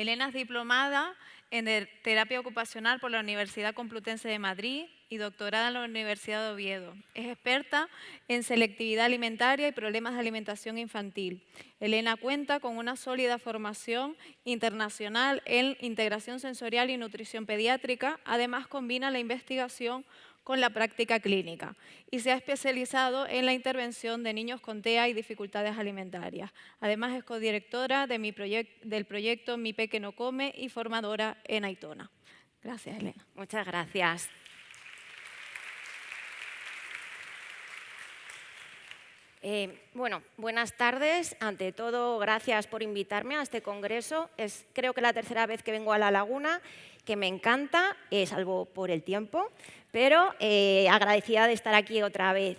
Elena es diplomada en terapia ocupacional por la Universidad Complutense de Madrid y doctorada en la Universidad de Oviedo. Es experta en selectividad alimentaria y problemas de alimentación infantil. Elena cuenta con una sólida formación internacional en integración sensorial y nutrición pediátrica. Además, combina la investigación con la práctica clínica y se ha especializado en la intervención de niños con TEA y dificultades alimentarias. Además, es codirectora del proyecto Mi Peque No Come y formadora en Aitona. Gracias, Elena. Muchas gracias. Bueno, buenas tardes. Ante todo, gracias por invitarme a este congreso. Es creo que la tercera vez que vengo a La Laguna, que me encanta, salvo por el tiempo, pero agradecida de estar aquí otra vez.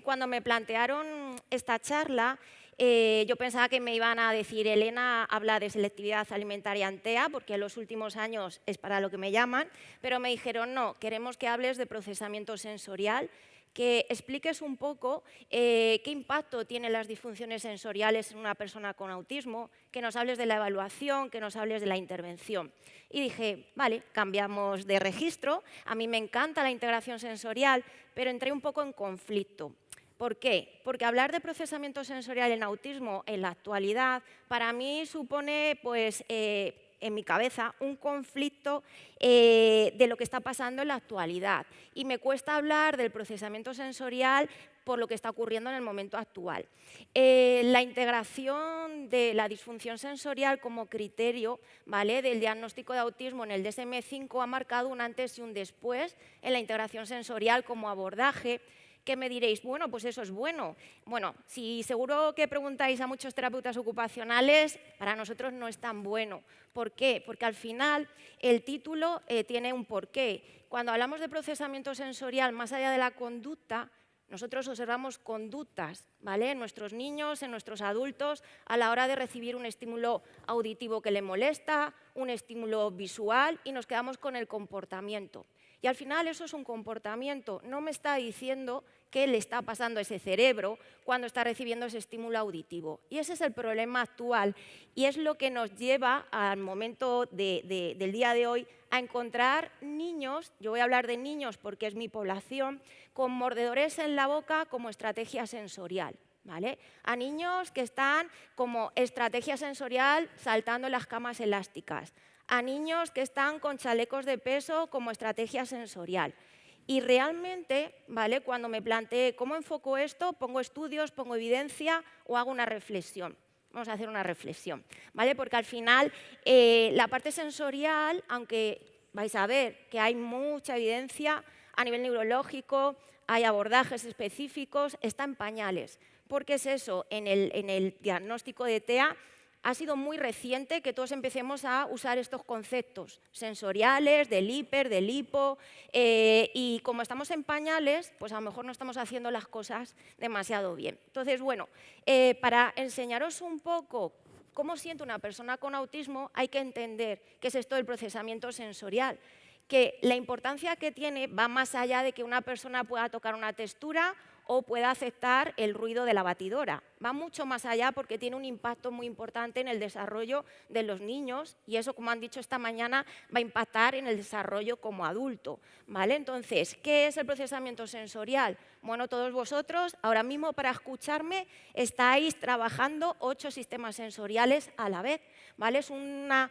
Cuando me plantearon esta charla, yo pensaba que me iban a decir, Elena habla de selectividad alimentaria en TEA, porque en los últimos años es para lo que me llaman, pero me dijeron, no, queremos que hables de procesamiento sensorial, que expliques un poco qué impacto tienen las disfunciones sensoriales en una persona con autismo, que nos hables de la evaluación, que nos hables de la intervención. Y dije, vale, cambiamos de registro. A mí me encanta la integración sensorial, pero entré un poco en conflicto. ¿Por qué? Porque hablar de procesamiento sensorial en autismo en la actualidad para mí supone, pues, en mi cabeza, un conflicto de lo que está pasando en la actualidad. Y me cuesta hablar del procesamiento sensorial por lo que está ocurriendo en el momento actual. La integración de la disfunción sensorial como criterio, ¿vale?, del diagnóstico de autismo en el DSM-5 ha marcado un antes y un después en la integración sensorial como abordaje. ¿Qué me diréis? Bueno, pues eso es bueno. Bueno, si seguro que preguntáis a muchos terapeutas ocupacionales, para nosotros no es tan bueno. ¿Por qué? Porque al final el título tiene un porqué. Cuando hablamos de procesamiento sensorial, más allá de la conducta, nosotros observamos conductas, ¿vale?, en nuestros niños, en nuestros adultos, a la hora de recibir un estímulo auditivo que le molesta, un estímulo visual, y nos quedamos con el comportamiento. Y al final eso es un comportamiento, no me está diciendo qué le está pasando a ese cerebro cuando está recibiendo ese estímulo auditivo. Y ese es el problema actual y es lo que nos lleva al momento del día de hoy a encontrar niños, yo voy a hablar de niños porque es mi población, con mordedores en la boca como estrategia sensorial. ¿Vale? A niños que están como estrategia sensorial saltando en las camas elásticas, a niños que están con chalecos de peso como estrategia sensorial. Y realmente, ¿vale?, cuando me planteé cómo enfoco esto, pongo estudios, pongo evidencia o hago una reflexión. Vamos a hacer una reflexión, ¿vale? Porque al final la parte sensorial, aunque vais a ver que hay mucha evidencia a nivel neurológico, hay abordajes específicos, está en pañales. ¿Por qué es eso? En el diagnóstico de TEA ha sido muy reciente que todos empecemos a usar estos conceptos sensoriales, del hiper, del hipo, y como estamos en pañales, pues a lo mejor no estamos haciendo las cosas demasiado bien. Entonces, bueno, para enseñaros un poco cómo siente una persona con autismo, hay que entender qué es esto del procesamiento sensorial, que la importancia que tiene va más allá de que una persona pueda tocar una textura o pueda aceptar el ruido de la batidora. Va mucho más allá porque tiene un impacto muy importante en el desarrollo de los niños y eso, como han dicho esta mañana, va a impactar en el desarrollo como adulto, ¿vale? Entonces, ¿qué es el procesamiento sensorial? Bueno, todos vosotros ahora mismo para escucharme estáis trabajando 8 sistemas sensoriales a la vez, ¿vale? Es una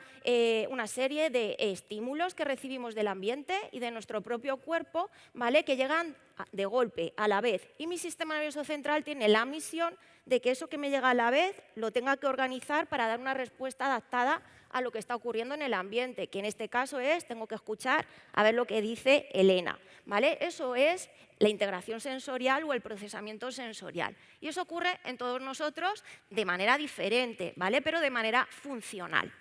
serie de estímulos que recibimos del ambiente y de nuestro propio cuerpo, ¿vale?, que llegan de golpe, a la vez. Y mi sistema nervioso central tiene la misión de que eso que me llega a la vez lo tenga que organizar para dar una respuesta adaptada a lo que está ocurriendo en el ambiente, que en este caso es, tengo que escuchar a ver lo que dice Elena, ¿vale? Eso es la integración sensorial o el procesamiento sensorial. Y eso ocurre en todos nosotros de manera diferente, ¿vale?, pero de manera funcional.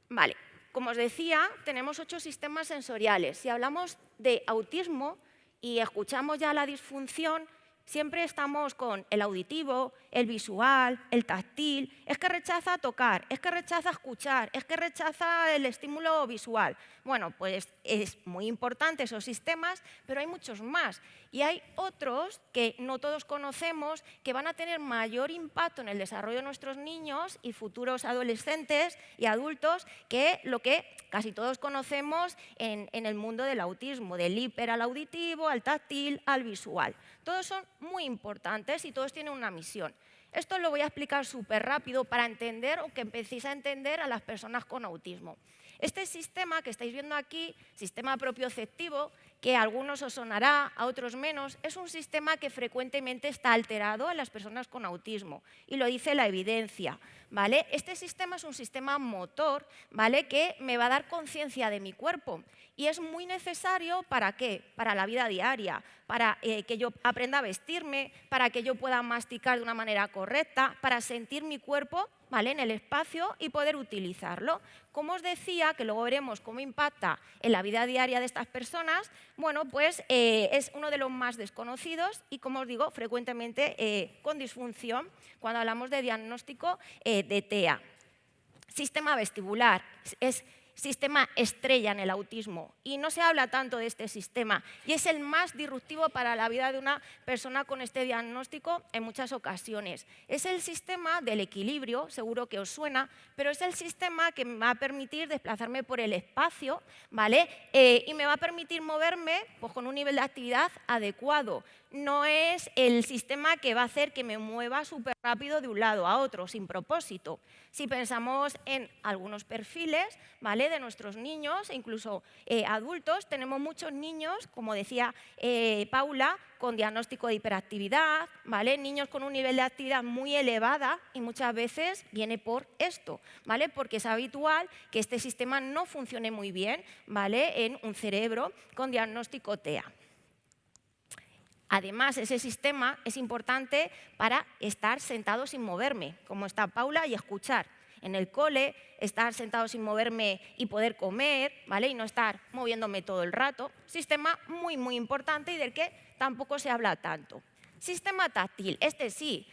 Vale, como os decía, tenemos 8 sistemas sensoriales. Si hablamos de autismo y escuchamos ya la disfunción, siempre estamos con el auditivo, el visual, el táctil. Es que rechaza tocar, es que rechaza escuchar, es que rechaza el estímulo visual. Bueno, pues es muy importante esos sistemas, pero hay muchos más. Y hay otros que no todos conocemos que van a tener mayor impacto en el desarrollo de nuestros niños y futuros adolescentes y adultos que lo que casi todos conocemos en el mundo del autismo, del hiper al auditivo, al táctil, al visual. Todos son muy importantes y todos tienen una misión. Esto lo voy a explicar súper rápido para entender o que empecéis a entender a las personas con autismo. Este sistema que estáis viendo aquí, sistema propioceptivo, que a algunos os sonará, a otros menos, es un sistema que frecuentemente está alterado en las personas con autismo y lo dice la evidencia, ¿vale? Este sistema es un sistema motor, ¿vale? Que me va a dar conciencia de mi cuerpo y es muy necesario ¿para qué? Para la vida diaria, para que yo aprenda a vestirme, para que yo pueda masticar de una manera correcta, para sentir mi cuerpo, ¿vale? En el espacio y poder utilizarlo. Como os decía, que luego veremos cómo impacta en la vida diaria de estas personas, bueno, pues es uno de los más desconocidos y, como os digo, frecuentemente con disfunción cuando hablamos de diagnóstico de TEA. Sistema vestibular es sistema estrella en el autismo y no se habla tanto de este sistema y es el más disruptivo para la vida de una persona con este diagnóstico en muchas ocasiones. Es el sistema del equilibrio, seguro que os suena, pero es el sistema que me va a permitir desplazarme por el espacio, ¿vale? Y me va a permitir moverme pues, con un nivel de actividad adecuado. No es el sistema que va a hacer que me mueva súper rápido de un lado a otro, sin propósito. Si pensamos en algunos perfiles, ¿vale? De nuestros niños, e incluso adultos, tenemos muchos niños, como decía Paula, con diagnóstico de hiperactividad, ¿vale? Niños con un nivel de actividad muy elevada y muchas veces viene por esto, ¿vale? Porque es habitual que este sistema no funcione muy bien, ¿vale? En un cerebro con diagnóstico TEA. Además, ese sistema es importante para estar sentado sin moverme, como está Paula, y escuchar. En el cole, estar sentado sin moverme y poder comer, ¿vale? Y no estar moviéndome todo el rato. Sistema muy, muy importante y del que tampoco se habla tanto. Sistema táctil, este sí.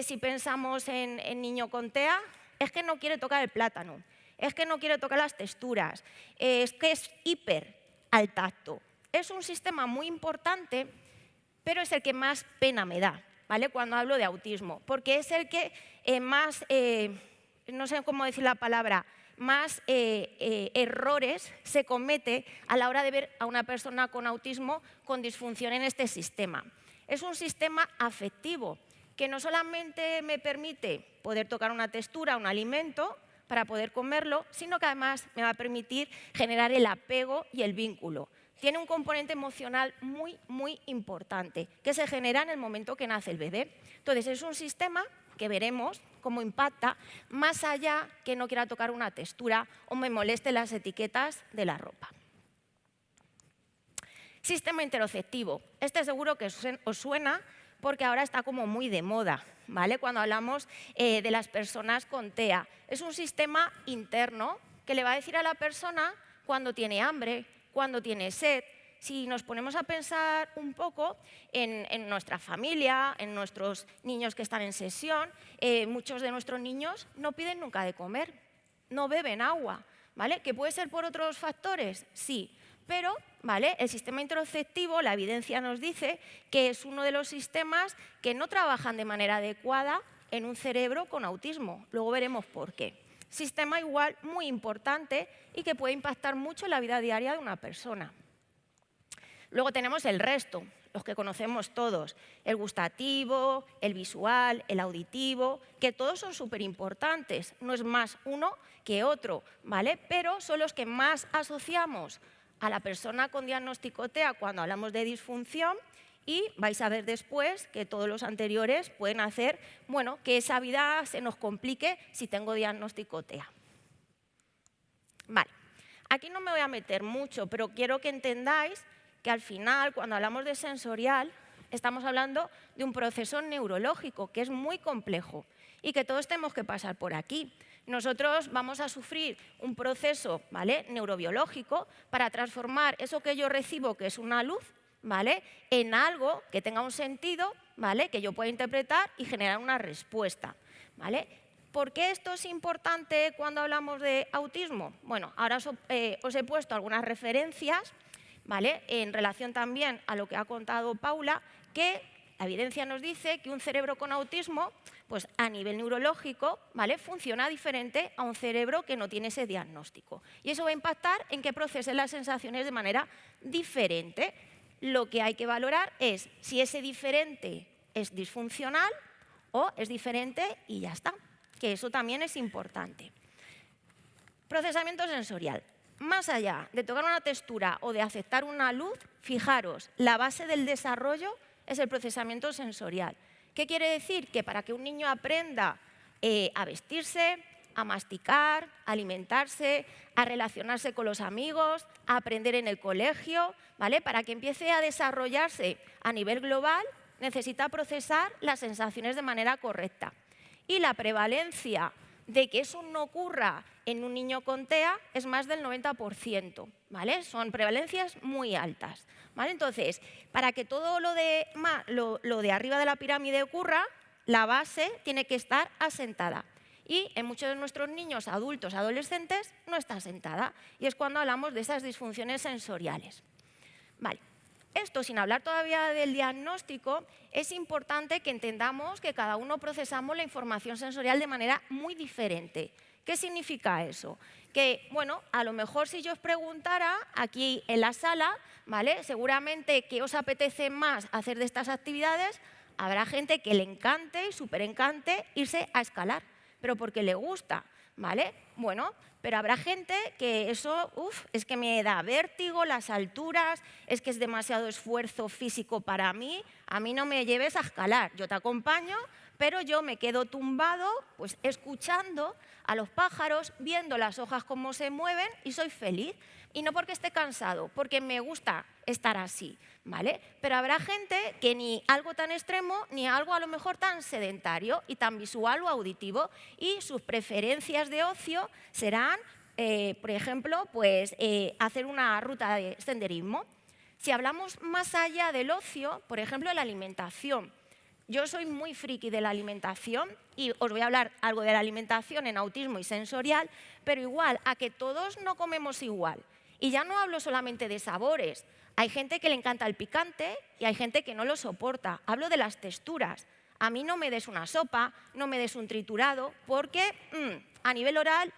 Si pensamos en niño con TEA, es que no quiere tocar el plátano, es que no quiere tocar las texturas, es que es hiper al tacto. Es un sistema muy importante, pero es el que más pena me da, ¿vale? Cuando hablo de autismo, porque es el que más, no sé cómo decir la palabra, más errores se comete a la hora de ver a una persona con autismo con disfunción en este sistema. Es un sistema afectivo que no solamente me permite poder tocar una textura, un alimento, para poder comerlo, sino que además me va a permitir generar el apego y el vínculo. Tiene un componente emocional muy, muy importante, que se genera en el momento que nace el bebé. Entonces, es un sistema que veremos cómo impacta, más allá que no quiera tocar una textura o me moleste las etiquetas de la ropa. Sistema interoceptivo. Este seguro que os suena porque ahora está como muy de moda, ¿vale? Cuando hablamos de las personas con TEA. Es un sistema interno que le va a decir a la persona cuando tiene hambre, cuando tiene sed. Si nos ponemos a pensar un poco en nuestra familia, en nuestros niños que están en sesión, muchos de nuestros niños no piden nunca de comer, no beben agua, ¿vale? ¿Que puede ser por otros factores? Sí, pero ¿vale? El sistema interoceptivo, la evidencia nos dice que es uno de los sistemas que no trabajan de manera adecuada en un cerebro con autismo. Luego veremos por qué. Sistema igual muy importante y que puede impactar mucho en la vida diaria de una persona. Luego tenemos el resto, los que conocemos todos, el gustativo, el visual, el auditivo, que todos son súper importantes, no es más uno que otro, ¿vale? Pero son los que más asociamos a la persona con diagnóstico TEA cuando hablamos de disfunción y vais a ver después que todos los anteriores pueden hacer, bueno, que esa vida se nos complique si tengo diagnóstico TEA. Vale, aquí no me voy a meter mucho, pero quiero que entendáis que al final, cuando hablamos de sensorial, estamos hablando de un proceso neurológico que es muy complejo y que todos tenemos que pasar por aquí. Nosotros vamos a sufrir un proceso, ¿vale?, neurobiológico para transformar eso que yo recibo, que es una luz, ¿vale?, en algo que tenga un sentido, ¿vale?, que yo pueda interpretar y generar una respuesta, ¿vale? ¿Por qué esto es importante cuando hablamos de autismo? Bueno, ahora os he puesto algunas referencias, ¿vale? En relación también a lo que ha contado Paula, que la evidencia nos dice que un cerebro con autismo, pues a nivel neurológico, ¿vale?, funciona diferente a un cerebro que no tiene ese diagnóstico. Y eso va a impactar en que procesen las sensaciones de manera diferente. Lo que hay que valorar es si ese diferente es disfuncional o es diferente y ya está, que eso también es importante. Procesamiento sensorial. Más allá de tocar una textura o de aceptar una luz, fijaros, la base del desarrollo es el procesamiento sensorial. ¿Qué quiere decir? Que para que un niño aprenda a vestirse, a masticar, a alimentarse, a relacionarse con los amigos, a aprender en el colegio, ¿vale?, para que empiece a desarrollarse a nivel global, necesita procesar las sensaciones de manera correcta. Y la prevalencia de que eso no ocurra en un niño con TEA es más del 90%, ¿vale? Son prevalencias muy altas, ¿vale? Entonces, para que todo lo de arriba de la pirámide ocurra, la base tiene que estar asentada. Y en muchos de nuestros niños, adultos, adolescentes, no está asentada. Y es cuando hablamos de esas disfunciones sensoriales. Vale. Esto, sin hablar todavía del diagnóstico, es importante que entendamos que cada uno procesamos la información sensorial de manera muy diferente. ¿Qué significa eso? Que, bueno, a lo mejor si yo os preguntara aquí en la sala, ¿vale?, seguramente que os apetece más hacer de estas actividades, habrá gente que le encante y súper encante irse a escalar, pero porque le gusta, ¿vale? Bueno, pero habrá gente que eso, es que me da vértigo, las alturas, es que es demasiado esfuerzo físico para mí, a mí no me lleves a escalar, yo te acompaño, pero yo me quedo tumbado, pues escuchando a los pájaros, viendo las hojas cómo se mueven y soy feliz. Y no porque esté cansado, porque me gusta estar así, ¿vale? Pero habrá gente que ni algo tan extremo, ni algo a lo mejor tan sedentario y tan visual o auditivo, y sus preferencias de ocio serán, por ejemplo, pues, hacer una ruta de senderismo. Si hablamos más allá del ocio, por ejemplo, la alimentación. Yo soy muy friki de la alimentación y os voy a hablar algo de la alimentación en autismo y sensorial, pero igual, a que todos no comemos igual. Y ya no hablo solamente de sabores. Hay gente que le encanta el picante y hay gente que no lo soporta. Hablo de las texturas. A mí no me des una sopa, no me des un triturado, porque a nivel oral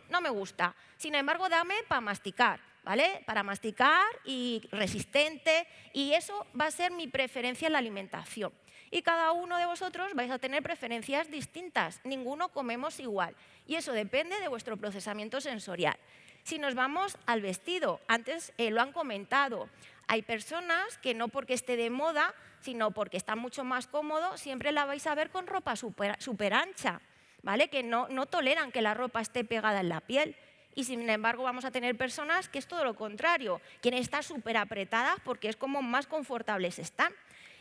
no me gusta. Sin embargo, dame para masticar, ¿vale? Para masticar y resistente, y eso va a ser mi preferencia en la alimentación. Y cada uno de vosotros vais a tener preferencias distintas. Ninguno comemos igual. Y eso depende de vuestro procesamiento sensorial. Si nos vamos al vestido, antes lo han comentado, hay personas que no porque esté de moda, sino porque está mucho más cómodo, siempre la vais a ver con ropa súper ancha, ¿vale? Que no toleran que la ropa esté pegada en la piel. Y sin embargo vamos a tener personas que es todo lo contrario, quieren estar súper apretadas porque es como más confortables están.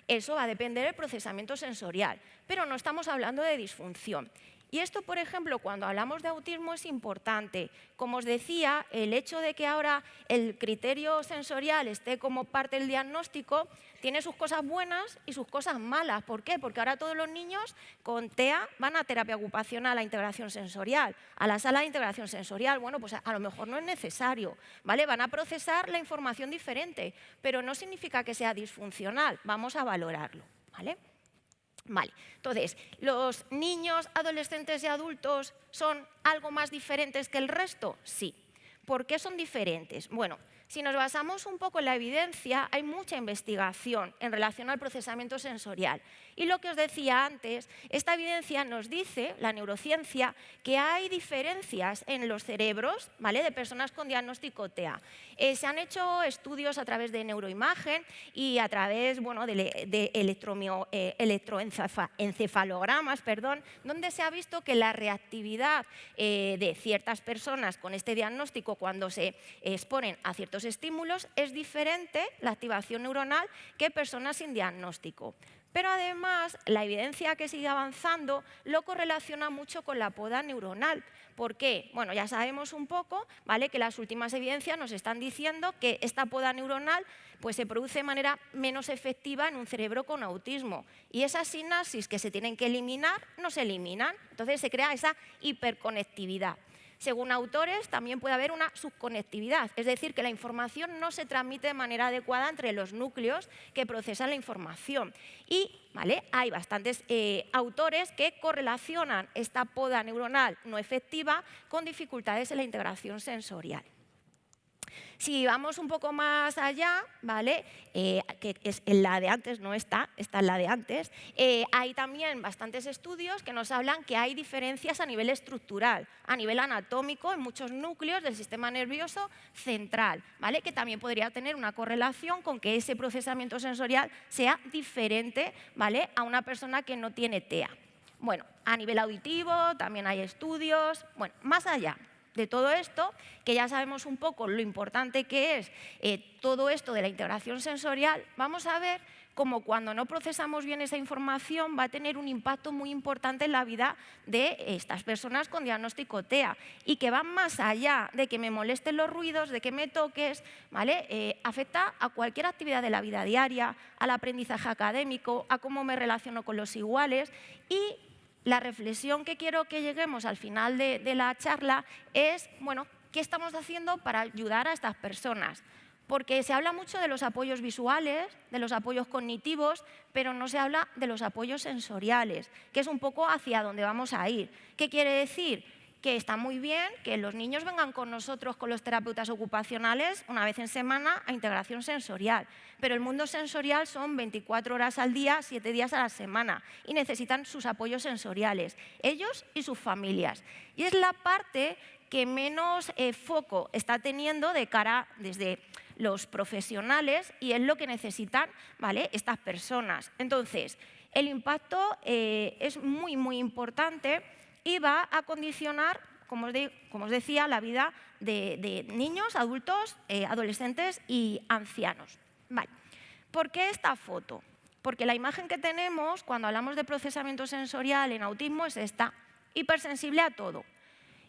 Eso va a depender del procesamiento sensorial, pero no estamos hablando de disfunción. Y esto, por ejemplo, cuando hablamos de autismo es importante. Como os decía, el hecho de que ahora el criterio sensorial esté como parte del diagnóstico tiene sus cosas buenas y sus cosas malas. ¿Por qué? Porque ahora todos los niños con TEA van a terapia ocupacional, a integración sensorial, a la sala de integración sensorial. Bueno, pues a lo mejor no es necesario, ¿vale? Van a procesar la información diferente, pero no significa que sea disfuncional. Vamos a valorarlo, ¿vale? Vale, entonces, ¿los niños, adolescentes y adultos son algo más diferentes que el resto? Sí. ¿Por qué son diferentes? Bueno, si nos basamos un poco en la evidencia, hay mucha investigación en relación al procesamiento sensorial. Y lo que os decía antes, esta evidencia nos dice, la neurociencia, que hay diferencias en los cerebros, ¿vale?, de personas con diagnóstico TEA. Se han hecho estudios a través de neuroimagen y a través, bueno, de electroencefalogramas, donde se ha visto que la reactividad de ciertas personas con este diagnóstico cuando se exponen a ciertos estímulos es diferente la activación neuronal que personas sin diagnóstico. Pero además, la evidencia que sigue avanzando lo correlaciona mucho con la poda neuronal. ¿Por qué? Bueno, ya sabemos un poco, ¿vale?, que las últimas evidencias nos están diciendo que esta poda neuronal pues, se produce de manera menos efectiva en un cerebro con autismo. Y esas sinapsis que se tienen que eliminar no se eliminan. Entonces se crea esa hiperconectividad. Según autores, también puede haber una subconectividad, es decir, que la información no se transmite de manera adecuada entre los núcleos que procesan la información. Y hay bastantes autores que correlacionan esta poda neuronal no efectiva con dificultades en la integración sensorial. Si vamos un poco más allá, que es en la de antes, no esta es la de antes, hay también bastantes estudios que nos hablan que hay diferencias a nivel estructural, a nivel anatómico en muchos núcleos del sistema nervioso central, que también podría tener una correlación con que ese procesamiento sensorial sea diferente a una persona que no tiene TEA. Bueno, a nivel auditivo también hay estudios, más allá de todo esto, que ya sabemos un poco lo importante que es todo esto de la integración sensorial, vamos a ver cómo cuando no procesamos bien esa información va a tener un impacto muy importante en la vida de estas personas con diagnóstico TEA y que van más allá de que me molesten los ruidos, de que me toques, afecta a cualquier actividad de la vida diaria, al aprendizaje académico, a cómo me relaciono con los iguales. Y la reflexión que quiero que lleguemos al final de la charla es, ¿qué estamos haciendo para ayudar a estas personas? Porque se habla mucho de los apoyos visuales, de los apoyos cognitivos, pero no se habla de los apoyos sensoriales, que es un poco hacia donde vamos a ir. ¿Qué quiere decir? Que está muy bien que los niños vengan con nosotros, con los terapeutas ocupacionales, una vez en semana a integración sensorial. Pero el mundo sensorial son 24 horas al día, 7 días a la semana y necesitan sus apoyos sensoriales, ellos y sus familias. Y es la parte que menos foco está teniendo de cara desde los profesionales y es lo que necesitan estas personas. Entonces, el impacto es muy, muy importante y va a condicionar, como os decía, la vida de niños, adultos, adolescentes y ancianos. ¿Por qué esta foto? Porque la imagen que tenemos cuando hablamos de procesamiento sensorial en autismo es esta, hipersensible a todo.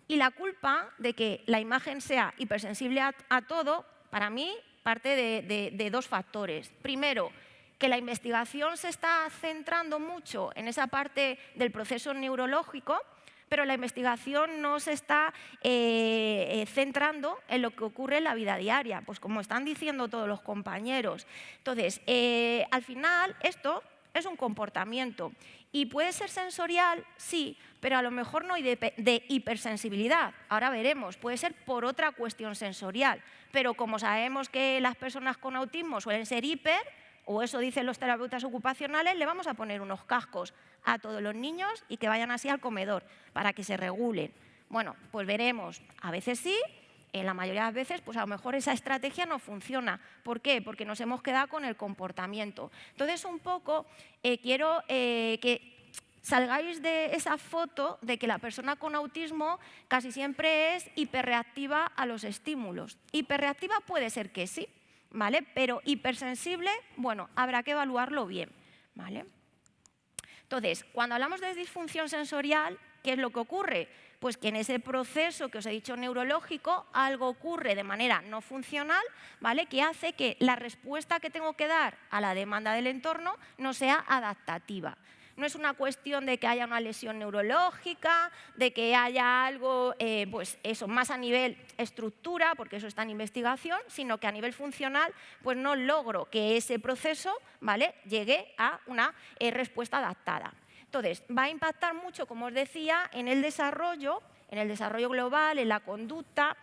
Y la culpa de que la imagen sea hipersensible a todo, para mí, parte de dos factores. Primero, que la investigación se está centrando mucho en esa parte del proceso neurológico, pero la investigación no se está centrando en lo que ocurre en la vida diaria, pues como están diciendo todos los compañeros. Entonces, al final, esto es un comportamiento y puede ser sensorial, sí, pero a lo mejor no de hipersensibilidad. Ahora veremos, puede ser por otra cuestión sensorial, pero como sabemos que las personas con autismo suelen ser hiper, o eso dicen los terapeutas ocupacionales, le vamos a poner unos cascos a todos los niños y que vayan así al comedor para que se regulen. Bueno, pues veremos, a veces sí, en la mayoría de las veces, pues a lo mejor esa estrategia no funciona. ¿Por qué? Porque nos hemos quedado con el comportamiento. Entonces, un poco quiero que salgáis de esa foto de que la persona con autismo casi siempre es hiperreactiva a los estímulos. Hiperreactiva puede ser que sí, pero hipersensible, habrá que evaluarlo bien, Entonces, cuando hablamos de disfunción sensorial, ¿qué es lo que ocurre? Pues que en ese proceso que os he dicho neurológico, algo ocurre de manera no funcional, que hace que la respuesta que tengo que dar a la demanda del entorno no sea adaptativa. No es una cuestión de que haya una lesión neurológica, de que haya algo, más a nivel estructura, porque eso está en investigación, sino que a nivel funcional, pues no logro que ese proceso, llegue a una respuesta adaptada. Entonces, va a impactar mucho, como os decía, en el desarrollo global, en la conducta,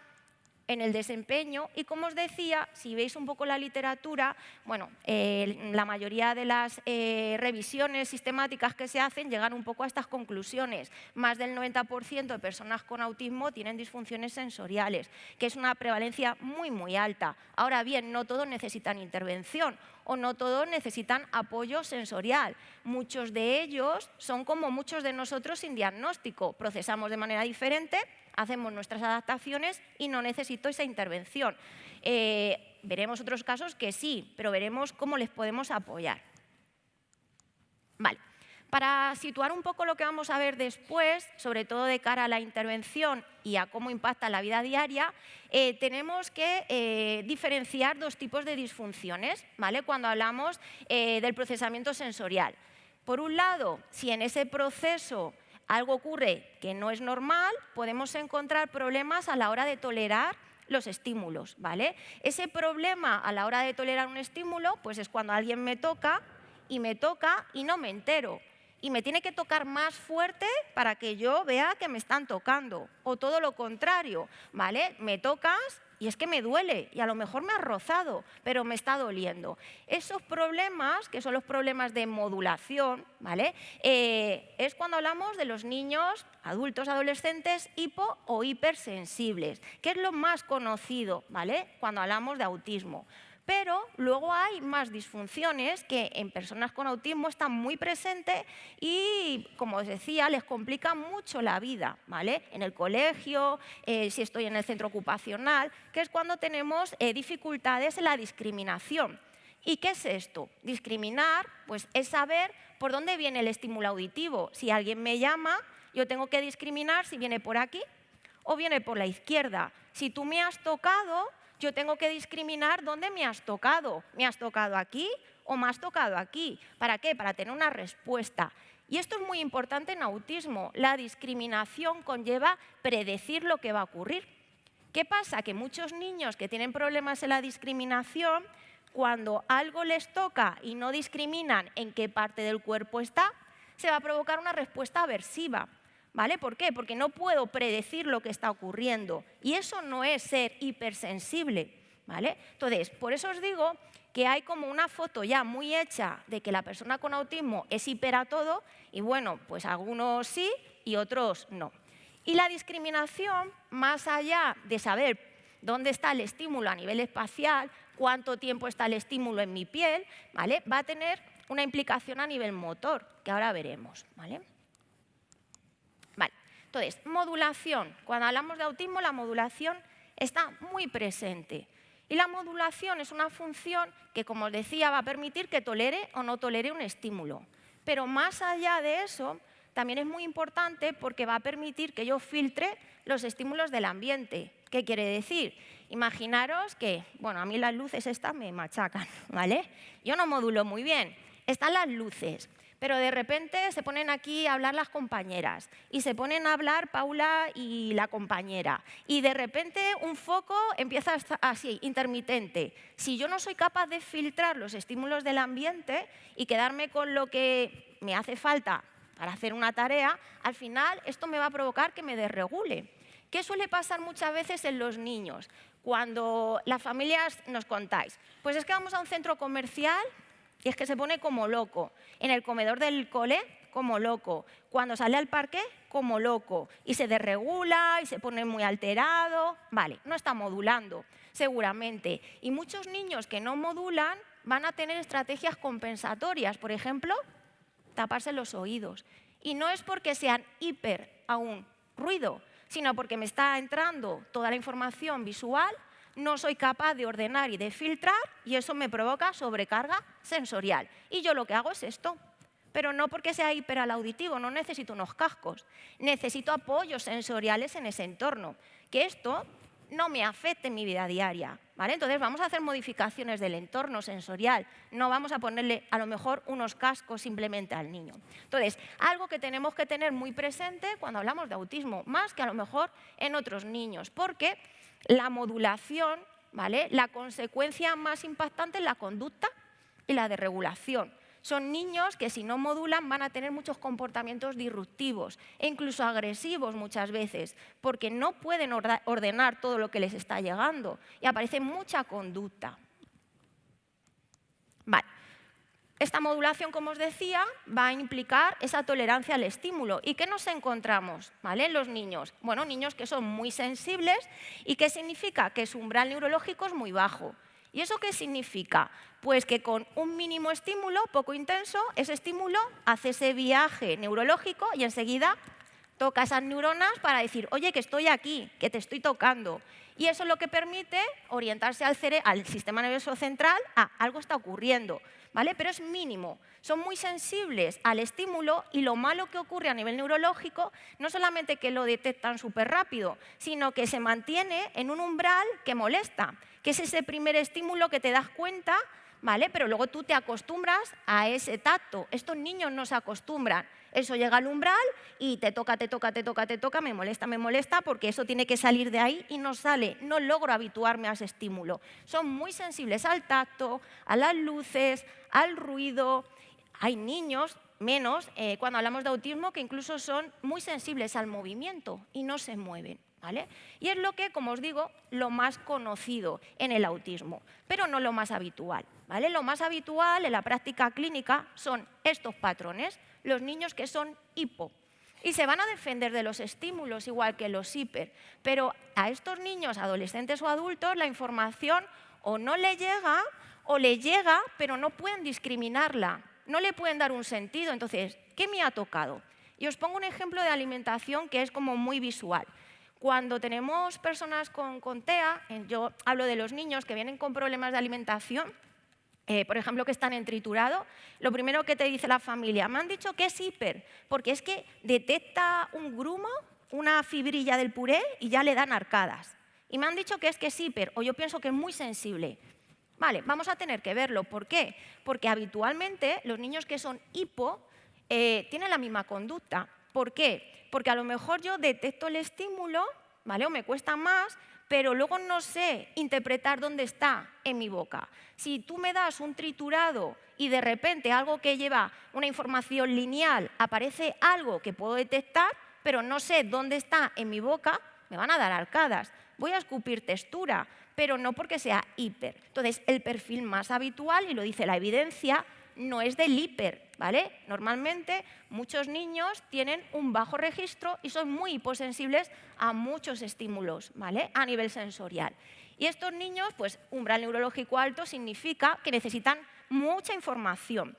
en el desempeño y, como os decía, si veis un poco la literatura, la mayoría de las revisiones sistemáticas que se hacen llegan un poco a estas conclusiones. Más del 90% de personas con autismo tienen disfunciones sensoriales, que es una prevalencia muy, muy alta. Ahora bien, no todos necesitan intervención o no todos necesitan apoyo sensorial. Muchos de ellos son como muchos de nosotros sin diagnóstico. Procesamos de manera diferente, hacemos nuestras adaptaciones y no necesito esa intervención. Veremos otros casos que sí, pero veremos cómo les podemos apoyar. Para situar un poco lo que vamos a ver después, sobre todo de cara a la intervención y a cómo impacta la vida diaria, tenemos que diferenciar dos tipos de disfunciones, cuando hablamos del procesamiento sensorial. Por un lado, si en ese proceso algo ocurre que no es normal, podemos encontrar problemas a la hora de tolerar los estímulos, ¿vale? Ese problema a la hora de tolerar un estímulo, pues es cuando alguien me toca y no me entero. Y me tiene que tocar más fuerte para que yo vea que me están tocando. O todo lo contrario, ¿vale? Me tocas y es que me duele y a lo mejor me has rozado, pero me está doliendo. Esos problemas, que son los problemas de modulación, ¿vale? Es cuando hablamos de los niños, adultos, adolescentes, hipo o hipersensibles, que es lo más conocido, ¿vale? Cuando hablamos de autismo. Pero luego hay más disfunciones que en personas con autismo están muy presentes y, como os decía, les complican mucho la vida, ¿vale? En el colegio, si estoy en el centro ocupacional, que es cuando tenemos dificultades en la discriminación. ¿Y qué es esto? Discriminar, pues es saber por dónde viene el estímulo auditivo. Si alguien me llama, yo tengo que discriminar si viene por aquí o viene por la izquierda. Si tú me has tocado, yo tengo que discriminar dónde me has tocado. ¿Me has tocado aquí o me has tocado aquí? ¿Para qué? Para tener una respuesta. Y esto es muy importante en autismo. La discriminación conlleva predecir lo que va a ocurrir. ¿Qué pasa? Que muchos niños que tienen problemas en la discriminación, cuando algo les toca y no discriminan en qué parte del cuerpo está, se va a provocar una respuesta aversiva. ¿Vale? ¿Por qué? Porque no puedo predecir lo que está ocurriendo. Y eso no es ser hipersensible, ¿vale? Entonces, por eso os digo que hay como una foto ya muy hecha de que la persona con autismo es hiper a todo y bueno, pues algunos sí y otros no. Y la discriminación, más allá de saber dónde está el estímulo a nivel espacial, cuánto tiempo está el estímulo en mi piel, ¿vale? Va a tener una implicación a nivel motor, que ahora veremos, ¿vale? Entonces, modulación. Cuando hablamos de autismo, la modulación está muy presente. Y la modulación es una función que, como os decía, va a permitir que tolere o no tolere un estímulo. Pero más allá de eso, también es muy importante porque va a permitir que yo filtre los estímulos del ambiente. ¿Qué quiere decir? Imaginaros que, bueno, a mí las luces estas me machacan, ¿vale? Yo no modulo muy bien. Están las luces. Pero de repente se ponen aquí a hablar las compañeras y se ponen a hablar Paula y la compañera. Y de repente un foco empieza así, intermitente. Si yo no soy capaz de filtrar los estímulos del ambiente y quedarme con lo que me hace falta para hacer una tarea, al final esto me va a provocar que me desregule. ¿Qué suele pasar muchas veces en los niños? Cuando las familias nos contáis, pues es que vamos a un centro comercial y es que se pone como loco. En el comedor del cole, como loco. Cuando sale al parque, como loco. Y se desregula y se pone muy alterado. Vale, no está modulando, seguramente. Y muchos niños que no modulan van a tener estrategias compensatorias. Por ejemplo, taparse los oídos. Y no es porque sean hiper a un ruido, sino porque me está entrando toda la información visual, no soy capaz de ordenar y de filtrar y eso me provoca sobrecarga sensorial. Y yo lo que hago es esto. Pero no porque sea hiper al auditivo, no necesito unos cascos. Necesito apoyos sensoriales en ese entorno. Que esto no me afecte en mi vida diaria, ¿vale? Entonces vamos a hacer modificaciones del entorno sensorial. No vamos a ponerle a lo mejor unos cascos simplemente al niño. Entonces, algo que tenemos que tener muy presente cuando hablamos de autismo, más que a lo mejor en otros niños, porque la modulación, ¿vale? La consecuencia más impactante es la conducta y la desregulación. Son niños que si no modulan van a tener muchos comportamientos disruptivos e incluso agresivos muchas veces, porque no pueden ordenar todo lo que les está llegando y aparece mucha conducta. Vale. Esta modulación, como os decía, va a implicar esa tolerancia al estímulo. ¿Y qué nos encontramos, ¿vale? En los niños? Bueno, niños que son muy sensibles. ¿Y qué significa? Que su umbral neurológico es muy bajo. ¿Y eso qué significa? Pues que con un mínimo estímulo, poco intenso, ese estímulo hace ese viaje neurológico y enseguida toca esas neuronas para decir, oye, que estoy aquí, que te estoy tocando. Y eso es lo que permite orientarse al sistema nervioso central, algo está ocurriendo, ¿vale? Pero es mínimo. Son muy sensibles al estímulo y lo malo que ocurre a nivel neurológico, no solamente que lo detectan súper rápido, sino que se mantiene en un umbral que molesta, que es ese primer estímulo que te das cuenta, ¿vale? Pero luego tú te acostumbras a ese tacto. Estos niños no se acostumbran. Eso llega al umbral y te toca, me molesta, porque eso tiene que salir de ahí y no sale. No logro habituarme a ese estímulo. Son muy sensibles al tacto, a las luces, al ruido. Hay niños, menos, cuando hablamos de autismo, que incluso son muy sensibles al movimiento y no se mueven. ¿Vale? Y es lo que, como os digo, lo más conocido en el autismo, pero no lo más habitual. ¿Vale? Lo más habitual en la práctica clínica son estos patrones, los niños que son hipo. Y se van a defender de los estímulos igual que los hiper, pero a estos niños, adolescentes o adultos, la información o no le llega o le llega, pero no pueden discriminarla, no le pueden dar un sentido. Entonces, ¿qué me ha tocado? Y os pongo un ejemplo de alimentación que es como muy visual. Cuando tenemos personas con TEA, yo hablo de los niños que vienen con problemas de alimentación, por ejemplo, que están en triturado, lo primero que te dice la familia, me han dicho que es hiper, porque es que detecta un grumo, una fibrilla del puré y ya le dan arcadas. Y me han dicho que es hiper, o yo pienso que es muy sensible. Vale, vamos a tener que verlo. ¿Por qué? Porque habitualmente los niños que son hipo tienen la misma conducta. ¿Por qué? Porque a lo mejor yo detecto el estímulo, ¿vale? O me cuesta más, pero luego no sé interpretar dónde está en mi boca. Si tú me das un triturado y de repente algo que lleva una información lineal, aparece algo que puedo detectar, pero no sé dónde está en mi boca, me van a dar arcadas. Voy a escupir textura, pero no porque sea hiper. Entonces, el perfil más habitual, y lo dice la evidencia, no es del hiper, ¿vale? Normalmente muchos niños tienen un bajo registro y son muy hiposensibles a muchos estímulos, ¿vale? A nivel sensorial. Y estos niños, pues umbral neurológico alto significa que necesitan mucha información.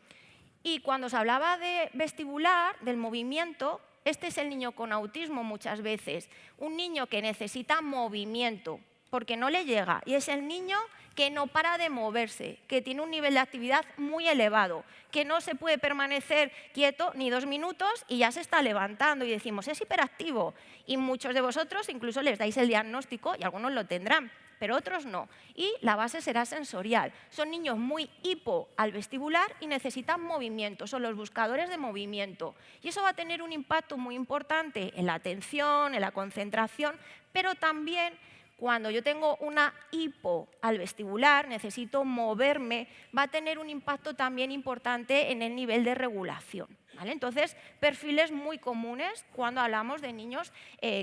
Y cuando os hablaba de vestibular, del movimiento, este es el niño con autismo muchas veces, un niño que necesita movimiento, porque no le llega, y es el niño que no para de moverse, que tiene un nivel de actividad muy elevado, que no se puede permanecer quieto ni 2 minutos y ya se está levantando y decimos, es hiperactivo. Y muchos de vosotros incluso les dais el diagnóstico y algunos lo tendrán, pero otros no. Y la base será sensorial. Son niños muy hipo al vestibular y necesitan movimiento, son los buscadores de movimiento. Y eso va a tener un impacto muy importante en la atención, en la concentración, pero también cuando yo tengo una hipo al vestibular, necesito moverme, va a tener un impacto también importante en el nivel de regulación. ¿Vale? Entonces, perfiles muy comunes cuando hablamos de niños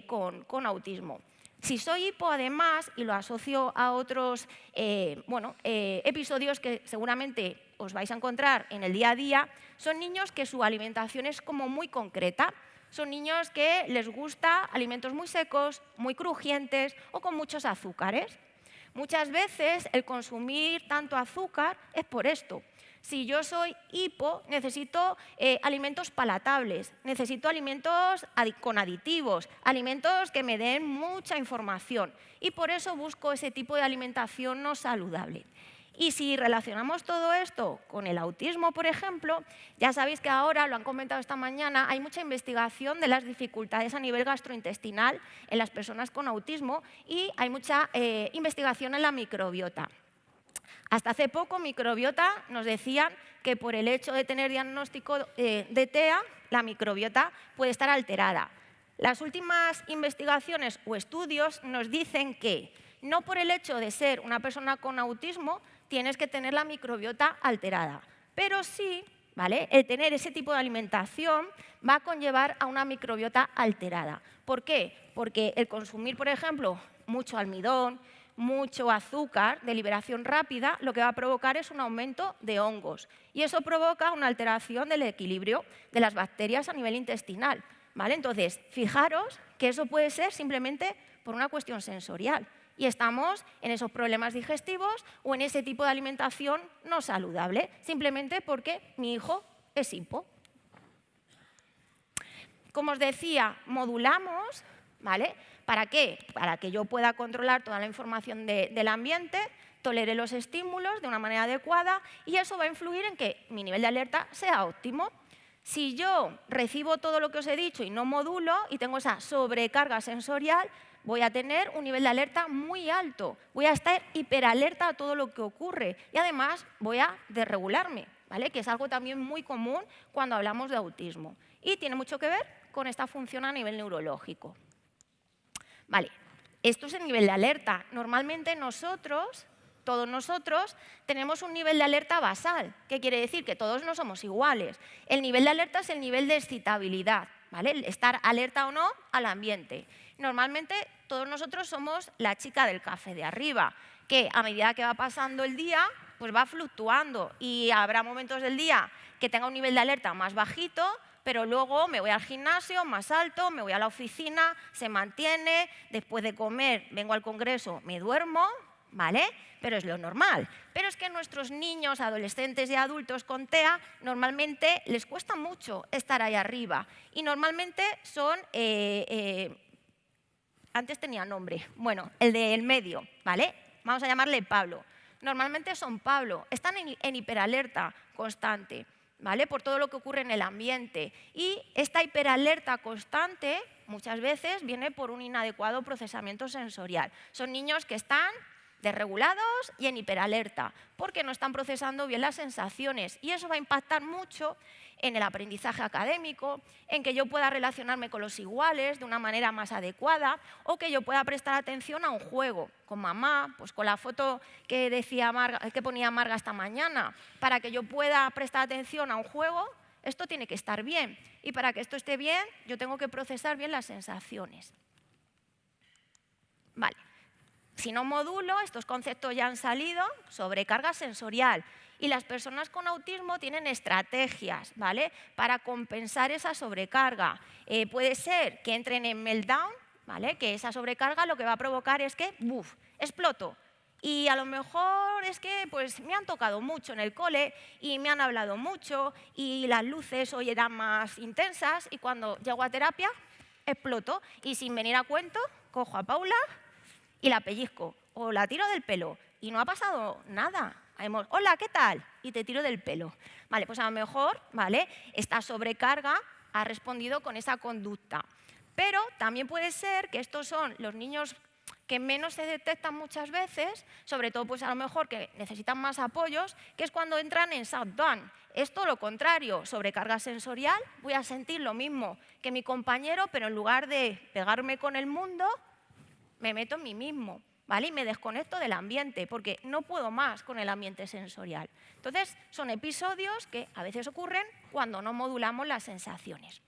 con autismo. Si soy hipo, además, y lo asocio a otros episodios que seguramente os vais a encontrar en el día a día, son niños que su alimentación es como muy concreta. Son niños que les gusta alimentos muy secos, muy crujientes o con muchos azúcares. Muchas veces el consumir tanto azúcar es por esto. Si yo soy hipo, necesito alimentos palatables, necesito alimentos con aditivos, alimentos que me den mucha información y por eso busco ese tipo de alimentación no saludable. Y si relacionamos todo esto con el autismo, por ejemplo, ya sabéis que ahora, lo han comentado esta mañana, hay mucha investigación de las dificultades a nivel gastrointestinal en las personas con autismo y hay mucha investigación en la microbiota. Hasta hace poco, microbiota nos decían que por el hecho de tener diagnóstico de TEA, la microbiota puede estar alterada. Las últimas investigaciones o estudios nos dicen que no por el hecho de ser una persona con autismo tienes que tener la microbiota alterada, pero sí, ¿vale? El tener ese tipo de alimentación va a conllevar a una microbiota alterada. ¿Por qué? Porque el consumir, por ejemplo, mucho almidón, mucho azúcar de liberación rápida, lo que va a provocar es un aumento de hongos y eso provoca una alteración del equilibrio de las bacterias a nivel intestinal, ¿vale? Entonces, fijaros que eso puede ser simplemente por una cuestión sensorial. Y estamos en esos problemas digestivos o en ese tipo de alimentación no saludable, simplemente porque mi hijo es hipo. Como os decía, modulamos, ¿vale? ¿Para qué? Para que yo pueda controlar toda la información del ambiente, tolere los estímulos de una manera adecuada y eso va a influir en que mi nivel de alerta sea óptimo. Si yo recibo todo lo que os he dicho y no modulo y tengo esa sobrecarga sensorial, voy a tener un nivel de alerta muy alto, voy a estar hiperalerta a todo lo que ocurre y además voy a desregularme, ¿vale? Que es algo también muy común cuando hablamos de autismo y tiene mucho que ver con esta función a nivel neurológico. Vale, esto es el nivel de alerta. Normalmente todos nosotros, tenemos un nivel de alerta basal. ¿Qué quiere decir? Que todos no somos iguales. El nivel de alerta es el nivel de excitabilidad, ¿vale? El estar alerta o no al ambiente. Normalmente todos nosotros somos la chica del café de arriba, que a medida que va pasando el día, pues va fluctuando y habrá momentos del día que tenga un nivel de alerta más bajito, pero luego me voy al gimnasio más alto, me voy a la oficina, se mantiene, después de comer vengo al congreso, me duermo, ¿vale? Pero es lo normal. Pero es que nuestros niños, adolescentes y adultos con TEA normalmente les cuesta mucho estar ahí arriba y normalmente son, antes tenía nombre, bueno, el del medio, ¿vale? Vamos a llamarle Pablo. Normalmente son Pablo, están en hiperalerta constante, ¿vale? Por todo lo que ocurre en el ambiente. Y esta hiperalerta constante muchas veces viene por un inadecuado procesamiento sensorial. Son niños que están desregulados y en hiperalerta, porque no están procesando bien las sensaciones y eso va a impactar mucho en el aprendizaje académico, en que yo pueda relacionarme con los iguales de una manera más adecuada o que yo pueda prestar atención a un juego con mamá, pues con la foto que ponía Marga esta mañana, para que yo pueda prestar atención a un juego, esto tiene que estar bien y para que esto esté bien yo tengo que procesar bien las sensaciones. Vale. Si no modulo, estos conceptos ya han salido, sobrecarga sensorial. Y las personas con autismo tienen estrategias, ¿vale? Para compensar esa sobrecarga. Puede ser que entren en meltdown, ¿vale? Que esa sobrecarga lo que va a provocar es que, ¡buf!, exploto. Y a lo mejor es que pues, me han tocado mucho en el cole y me han hablado mucho y las luces hoy eran más intensas y cuando llego a terapia exploto. Y sin venir a cuento, cojo a Paula y la pellizco o la tiro del pelo y no ha pasado nada. Hola, ¿qué tal? Y te tiro del pelo. Vale, pues a lo mejor, ¿vale?, esta sobrecarga ha respondido con esa conducta. Pero también puede ser que estos son los niños que menos se detectan muchas veces, sobre todo pues a lo mejor que necesitan más apoyos, que es cuando entran en shutdown. Es todo lo contrario, sobrecarga sensorial, voy a sentir lo mismo que mi compañero, pero en lugar de pegarme con el mundo, me meto en mí mismo, ¿vale? Y me desconecto del ambiente, porque no puedo más con el ambiente sensorial. Entonces, son episodios que a veces ocurren cuando no modulamos las sensaciones.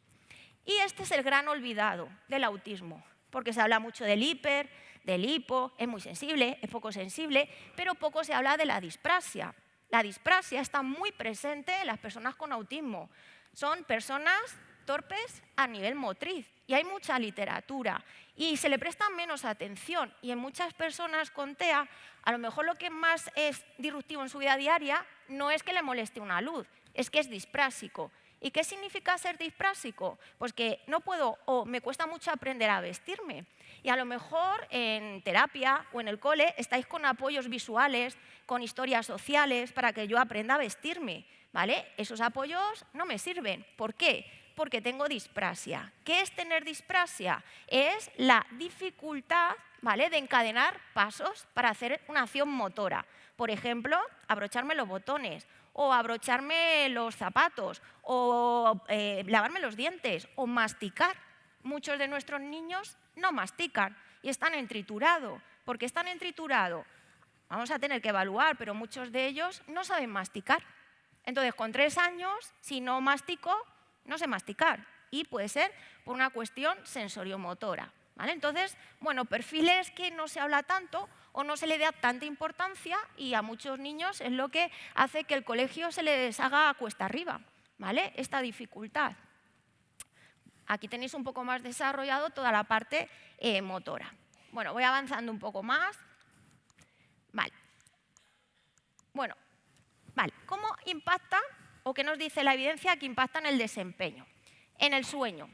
Y este es el gran olvidado del autismo, porque se habla mucho del hiper, del hipo, es muy sensible, es poco sensible, pero poco se habla de la disprasia. La disprasia está muy presente en las personas con autismo. Son personas torpes a nivel motriz y hay mucha literatura y se le presta menos atención y en muchas personas con TEA a lo mejor lo que más es disruptivo en su vida diaria no es que le moleste una luz, es que es disprásico. ¿Y qué significa ser disprásico? Pues que no puedo o me cuesta mucho aprender a vestirme. Y a lo mejor en terapia o en el cole estáis con apoyos visuales, con historias sociales para que yo aprenda a vestirme, ¿vale? Esos apoyos no me sirven. ¿Por qué? Porque tengo disprasia. ¿Qué es tener disprasia? Es la dificultad, ¿vale?, de encadenar pasos para hacer una acción motora. Por ejemplo, abrocharme los botones, o abrocharme los zapatos, o lavarme los dientes, o masticar. Muchos de nuestros niños no mastican y están en triturado. ¿Por qué están en triturado? Vamos a tener que evaluar, pero muchos de ellos no saben masticar. Entonces, con 3 años, si no mastico, no sé masticar y puede ser por una cuestión sensoriomotora, ¿vale? Entonces, bueno, perfiles que no se habla tanto o no se le da tanta importancia y a muchos niños es lo que hace que el colegio se les haga cuesta arriba, ¿vale? Esta dificultad. Aquí tenéis un poco más desarrollado toda la parte motora. Bueno, voy avanzando un poco más. Vale. Bueno, vale. ¿Cómo impacta o qué nos dice la evidencia que impacta en el desempeño? En el sueño.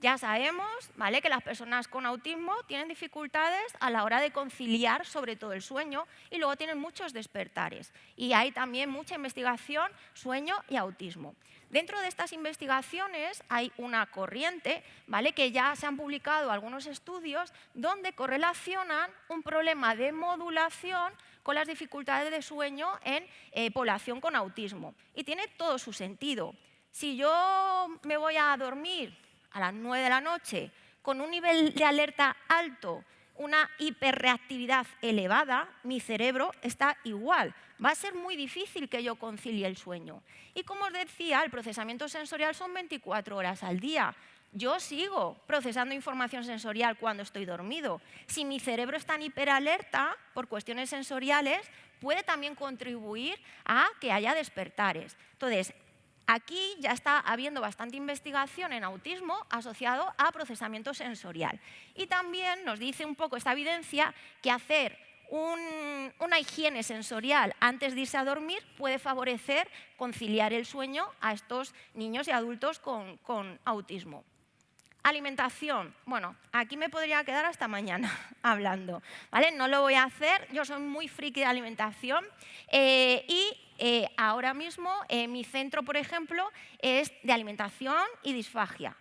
Ya sabemos, ¿vale?, que las personas con autismo tienen dificultades a la hora de conciliar sobre todo el sueño y luego tienen muchos despertares. Y hay también mucha investigación, sueño y autismo. Dentro de estas investigaciones hay una corriente, ¿vale?, que ya se han publicado algunos estudios donde correlacionan un problema de modulación con las dificultades de sueño en población con autismo. Y tiene todo su sentido. Si yo me voy a dormir a las 9 de la noche con un nivel de alerta alto, una hiperreactividad elevada, mi cerebro está igual. Va a ser muy difícil que yo concilie el sueño. Y como os decía, el procesamiento sensorial son 24 horas al día. Yo sigo procesando información sensorial cuando estoy dormido. Si mi cerebro está en hiperalerta por cuestiones sensoriales, puede también contribuir a que haya despertares. Entonces, aquí ya está habiendo bastante investigación en autismo asociado a procesamiento sensorial. Y también nos dice un poco esta evidencia que hacer una higiene sensorial antes de irse a dormir puede favorecer conciliar el sueño a estos niños y adultos con autismo. Alimentación. Bueno, aquí me podría quedar hasta mañana hablando, ¿vale? No lo voy a hacer, yo soy muy friki de alimentación ahora mismo mi centro, por ejemplo, es de alimentación y disfagia.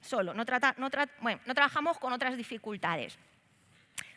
Solo, no trabajamos con otras dificultades.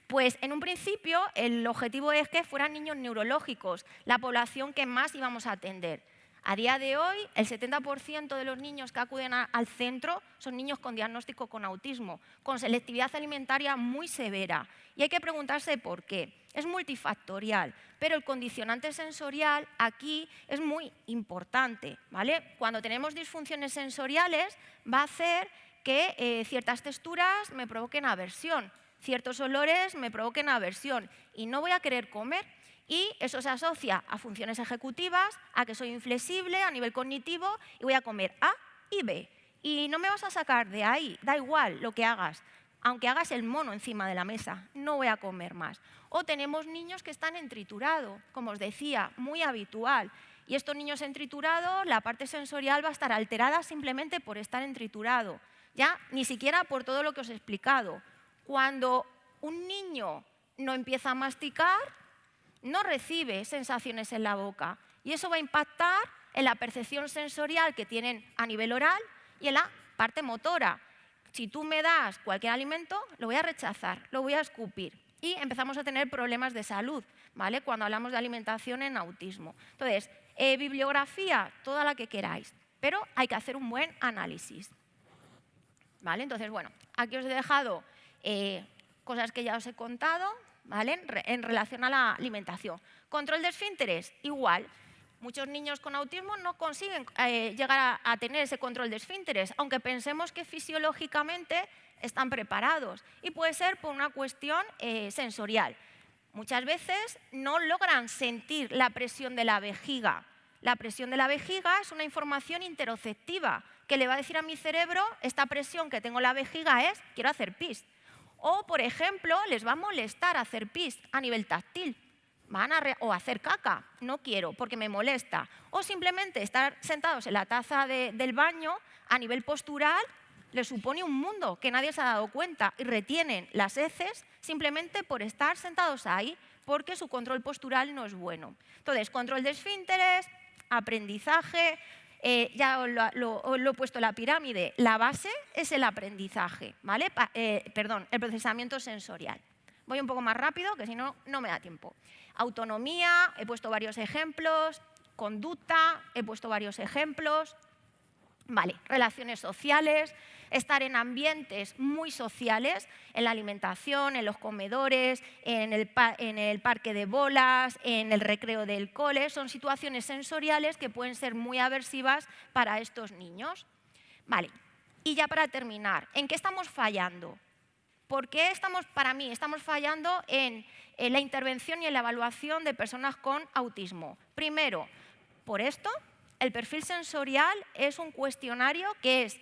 Pues en un principio el objetivo es que fueran niños neurológicos, la población que más íbamos a atender. A día de hoy, el 70% de los niños que acuden al centro son niños con diagnóstico con autismo, con selectividad alimentaria muy severa. Y hay que preguntarse por qué. Es multifactorial, pero el condicionante sensorial aquí es muy importante, ¿vale? Cuando tenemos disfunciones sensoriales, va a hacer que ciertas texturas me provoquen aversión, ciertos olores me provoquen aversión y no voy a querer comer. Y eso se asocia a funciones ejecutivas, a que soy inflexible a nivel cognitivo y voy a comer A y B. Y no me vas a sacar de ahí, da igual lo que hagas, aunque hagas el mono encima de la mesa, no voy a comer más. O tenemos niños que están en triturado, como os decía, muy habitual. Y estos niños en triturado, la parte sensorial va a estar alterada simplemente por estar en triturado. Ya ni siquiera por todo lo que os he explicado. Cuando un niño no empieza a masticar, no recibe sensaciones en la boca y eso va a impactar en la percepción sensorial que tienen a nivel oral y en la parte motora. Si tú me das cualquier alimento, lo voy a rechazar, lo voy a escupir y empezamos a tener problemas de salud, ¿vale?, cuando hablamos de alimentación en autismo. Entonces, bibliografía, toda la que queráis, pero hay que hacer un buen análisis, ¿vale? Entonces, bueno, aquí os he dejado cosas que ya os he contado, ¿vale?, en relación a la alimentación. Control de esfínteres, igual. Muchos niños con autismo no consiguen llegar a tener ese control de esfínteres, aunque pensemos que fisiológicamente están preparados. Y puede ser por una cuestión sensorial. Muchas veces no logran sentir la presión de la vejiga. La presión de la vejiga es una información interoceptiva que le va a decir a mi cerebro, esta presión que tengo en la vejiga es, quiero hacer pis. O, por ejemplo, les va a molestar hacer pis a nivel táctil. O hacer caca, no quiero porque me molesta. O simplemente estar sentados en la taza del baño a nivel postural les supone un mundo que nadie se ha dado cuenta y retienen las heces simplemente por estar sentados ahí porque su control postural no es bueno. Entonces, control de esfínteres, aprendizaje. Ya os lo he puesto en la pirámide, la base es el aprendizaje, ¿vale? El procesamiento sensorial. Voy un poco más rápido, que si no, no me da tiempo. Autonomía, he puesto varios ejemplos. Conducta, he puesto varios ejemplos. Vale, relaciones sociales, estar en ambientes muy sociales, en la alimentación, en los comedores, en el parque de bolas, en el recreo del cole, son situaciones sensoriales que pueden ser muy aversivas para estos niños. Vale, y ya para terminar, ¿en qué estamos fallando? ¿Por qué estamos fallando en la intervención y en la evaluación de personas con autismo? Primero, por esto. El perfil sensorial es un cuestionario que es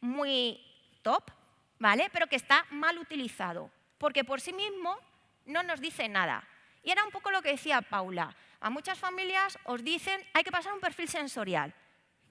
muy top, ¿vale?, pero que está mal utilizado, porque por sí mismo no nos dice nada. Y era un poco lo que decía Paula. A muchas familias os dicen hay que pasar un perfil sensorial.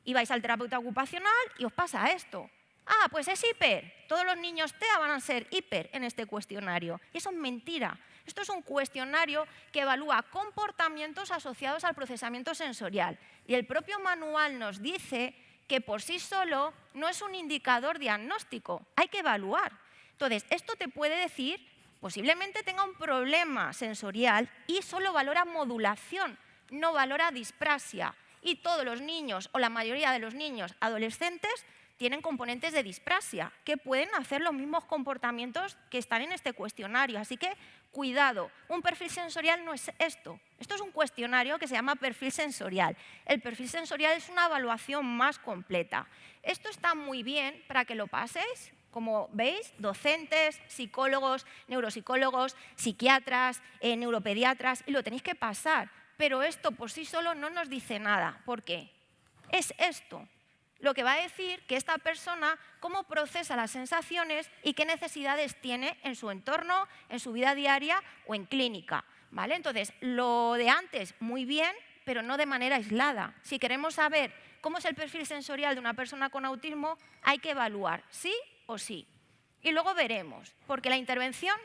Y vais al terapeuta ocupacional y os pasa esto. Ah, pues es hiper. Todos los niños TEA van a ser hiper en este cuestionario. Y eso es mentira. Esto es un cuestionario que evalúa comportamientos asociados al procesamiento sensorial. Y el propio manual nos dice que por sí solo no es un indicador diagnóstico, hay que evaluar. Entonces, esto te puede decir, posiblemente tenga un problema sensorial y solo valora modulación, no valora disprasia. Y todos los niños, o la mayoría de los niños adolescentes, tienen componentes de disprasia, que pueden hacer los mismos comportamientos que están en este cuestionario. Así que, cuidado, un perfil sensorial no es esto. Esto es un cuestionario que se llama perfil sensorial. El perfil sensorial es una evaluación más completa. Esto está muy bien para que lo paséis, como veis, docentes, psicólogos, neuropsicólogos, psiquiatras, neuropediatras, y lo tenéis que pasar. Pero esto por sí solo no nos dice nada. ¿Por qué? Es esto lo que va a decir que esta persona cómo procesa las sensaciones y qué necesidades tiene en su entorno, en su vida diaria o en clínica, ¿vale? Entonces, lo de antes, muy bien, pero no de manera aislada. Si queremos saber cómo es el perfil sensorial de una persona con autismo, hay que evaluar sí o sí. Y luego veremos, porque la intervención,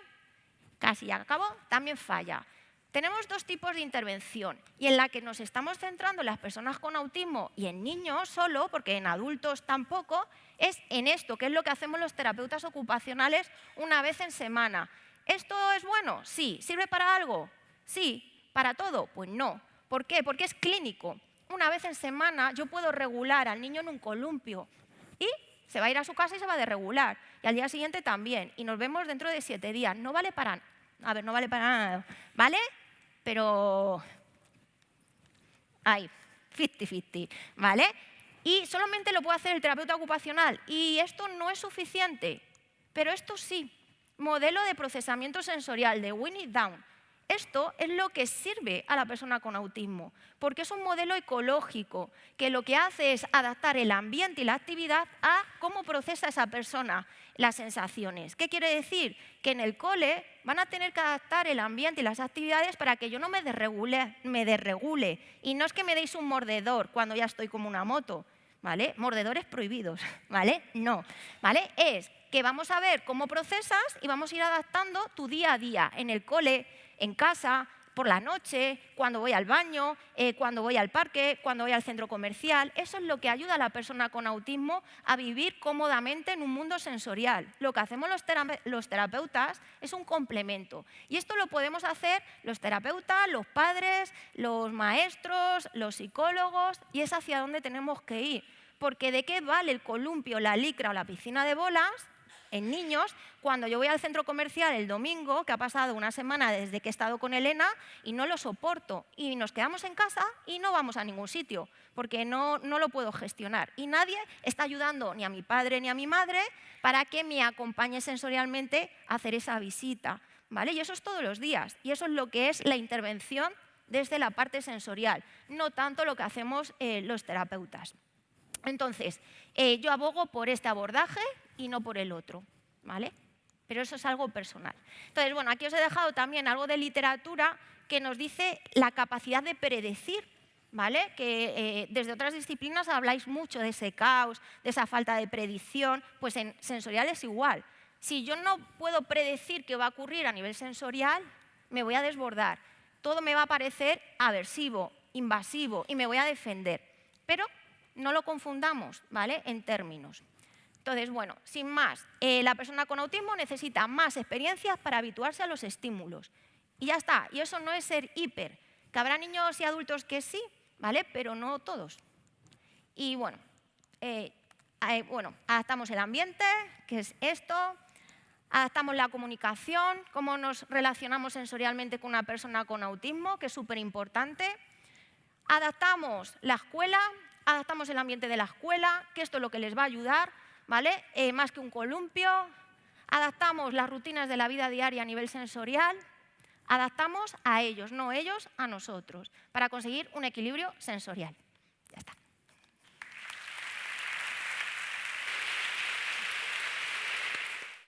casi ya acabó, también falla. Tenemos dos tipos de intervención y en la que nos estamos centrando en las personas con autismo y en niños solo, porque en adultos tampoco, es en esto, que es lo que hacemos los terapeutas ocupacionales una vez en semana. ¿Esto es bueno? Sí. ¿Sirve para algo? Sí. ¿Para todo? Pues no. ¿Por qué? Porque es clínico. Una vez en semana yo puedo regular al niño en un columpio y se va a ir a su casa y se va a desregular. Y al día siguiente también. Y nos vemos dentro de 7 días. No vale para nada. A ver, no vale para nada. ¿Vale? Pero hay 50-50, ¿vale? Y solamente lo puede hacer el terapeuta ocupacional y esto no es suficiente, pero esto sí, modelo de procesamiento sensorial de Winnie Down. Esto es lo que sirve a la persona con autismo, porque es un modelo ecológico que lo que hace es adaptar el ambiente y la actividad a cómo procesa esa persona las sensaciones. ¿Qué quiere decir? Que en el cole van a tener que adaptar el ambiente y las actividades para que yo no me desregule. Y no es que me deis un mordedor cuando ya estoy como una moto, ¿vale? Mordedores prohibidos, ¿vale? No, ¿vale? Es que vamos a ver cómo procesas y vamos a ir adaptando tu día a día en el cole, en casa, por la noche, cuando voy al baño, cuando voy al parque, cuando voy al centro comercial. Eso es lo que ayuda a la persona con autismo a vivir cómodamente en un mundo sensorial. Lo que hacemos los terapeutas es un complemento. Y esto lo podemos hacer los terapeutas, los padres, los maestros, los psicólogos, y es hacia dónde tenemos que ir. Porque ¿de qué vale el columpio, la licra o la piscina de bolas en niños cuando yo voy al centro comercial el domingo, que ha pasado una semana desde que he estado con Elena y no lo soporto? Y nos quedamos en casa y no vamos a ningún sitio porque no lo puedo gestionar. Y nadie está ayudando ni a mi padre ni a mi madre para que me acompañe sensorialmente a hacer esa visita, ¿vale? Y eso es todos los días. Y eso es lo que es la intervención desde la parte sensorial, no tanto lo que hacemos los terapeutas. Entonces, yo abogo por este abordaje y no por el otro, ¿vale? Pero eso es algo personal. Entonces, bueno, aquí os he dejado también algo de literatura que nos dice la capacidad de predecir, ¿vale? Que desde otras disciplinas habláis mucho de ese caos, de esa falta de predicción, pues en sensorial es igual. Si yo no puedo predecir qué va a ocurrir a nivel sensorial, me voy a desbordar. Todo me va a parecer aversivo, invasivo y me voy a defender. Pero no lo confundamos, ¿vale? En términos. Entonces, bueno, sin más, la persona con autismo necesita más experiencias para habituarse a los estímulos. Y ya está, y eso no es ser hiper, que habrá niños y adultos que sí, ¿vale? Pero no todos. Y bueno, adaptamos el ambiente, que es esto, adaptamos la comunicación, cómo nos relacionamos sensorialmente con una persona con autismo, que es súper importante. Adaptamos la escuela, adaptamos el ambiente de la escuela, que esto es lo que les va a ayudar, ¿vale? Más que un columpio. Adaptamos las rutinas de la vida diaria a nivel sensorial. Adaptamos a ellos, no ellos a nosotros, para conseguir un equilibrio sensorial.